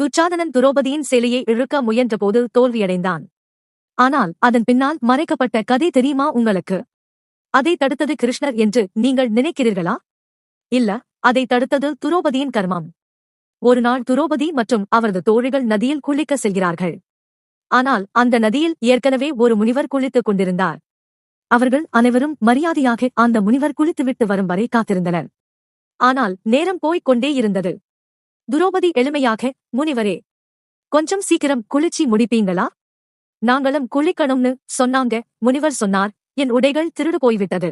துச்சாதனன் துரோபதியின் சேலையை இழுக்க முயன்றபோது தோல்வியடைந்தான். ஆனால் அதன் பின்னால் மறைக்கப்பட்ட கதை தெரியுமா உங்களுக்கு? அதை தடுத்தது கிருஷ்ணர் என்று நீங்கள் நினைக்கிறீர்களா? இல்ல, அதை தடுத்தது துரோபதியின் கர்மம். ஒரு நாள் துரோபதி மற்றும் அவரது தோழிகள் நதியில் குளிக்க செல்கிறார்கள். ஆனால் அந்த நதியில் ஏற்கனவே ஒரு முனிவர் குளித்துக் கொண்டிருந்தார். அவர்கள் அனைவரும் மரியாதையாக அந்த முனிவர் குளித்துவிட்டு வரும் வரை காத்திருந்தனர். ஆனால் நேரம் போய்க் கொண்டே இருந்தது. துரோபதி எளிமையாக, முனிவரே, கொஞ்சம் சீக்கிரம் குளிச்சி முடிப்பீங்களா? நாங்களும் குளிக்கணும்னு சொன்னாங்க. முனிவர் சொன்னார், என் உடைகள் திருடு போய்விட்டது.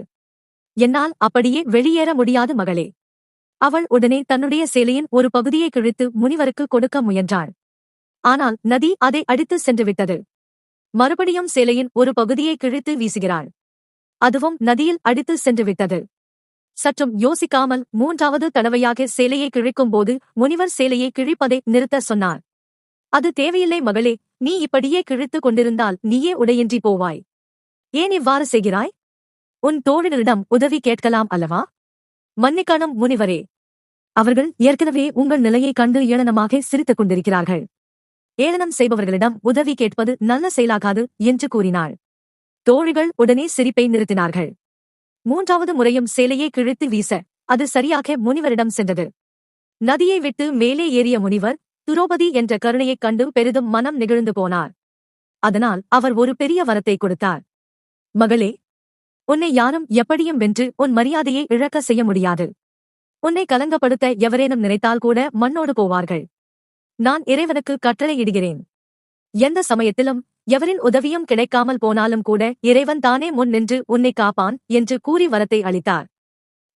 என்னால் அப்படியே வெளியேற முடியாது மகளே. அவள் உடனே தன்னுடைய சேலையின் ஒரு பகுதியை கிழித்து முனிவருக்கு கொடுக்க முயன்றாள். ஆனால் நதி அதை அடித்து சென்றுவிட்டது. மறுபடியும் சேலையின் ஒரு பகுதியை கிழித்து வீசுகிறாள். அதுவும் நதியில் அடித்து சென்றுவிட்டது. சற்றும் யோசிக்காமல் 3வது தடவையாக சேலையை கிழிக்கும்போது முனிவர் சேலையை கிழிப்பதை நிறுத்த சொன்னார். அது தேவையில்லை மகளே, நீ இப்படியே கிழித்துக் கொண்டிருந்தால் நீயே உடையின்றி போவாய். ஏன் இவ்வாறு செய்கிறாய்? உன் தோழனிடம் உதவி கேட்கலாம் அல்லவா? மன்னிக்கணும் முனிவரே. அவர்கள் ஏற்கனவே உங்கள் நிலையைக் கண்டு ஏளனமாக சிரித்துக் கொண்டிருக்கிறார்கள். ஏளனம் செய்பவர்களிடம் உதவி கேட்பது நல்ல செயலாகாது என்று கூறினாள். தோழிகள் உடனே சிரிப்பை நிறுத்தினார்கள். 3வது முறையும் சேலையை கிழித்து வீச அது சரியாக முனிவரிடம் சென்றது. நதியை விட்டு மேலே ஏறிய முனிவர் துரோபதி என்ற கருணையைக் கண்டு பெரிதும் மனம் நெகிழ்ந்து போனார். அதனால் அவர் ஒரு பெரிய வரத்தை கொடுத்தார். மகளே, உன்னை யாரும் எப்படியும் வென்று உன் மரியாதையை இழக்க செய்ய முடியாது. உன்னை கலங்கப்படுத்த எவரேனும் நினைத்தால் கூட மண்ணோடு போவார்கள். நான் இறைவனுக்கு கட்டளையிடுகிறேன். எந்த சமயத்திலும் எவரின் உதவியும் கிடைக்காமல் போனாலும் கூட இறைவன் தானே முன் நின்று உன்னை காப்பான் என்று கூறி வரத்தை அளித்தார்.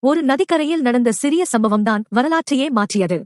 ஒரு நதிக்கரையில் நடந்த சிறிய சம்பவம்தான் வரலாற்றையே மாற்றியது.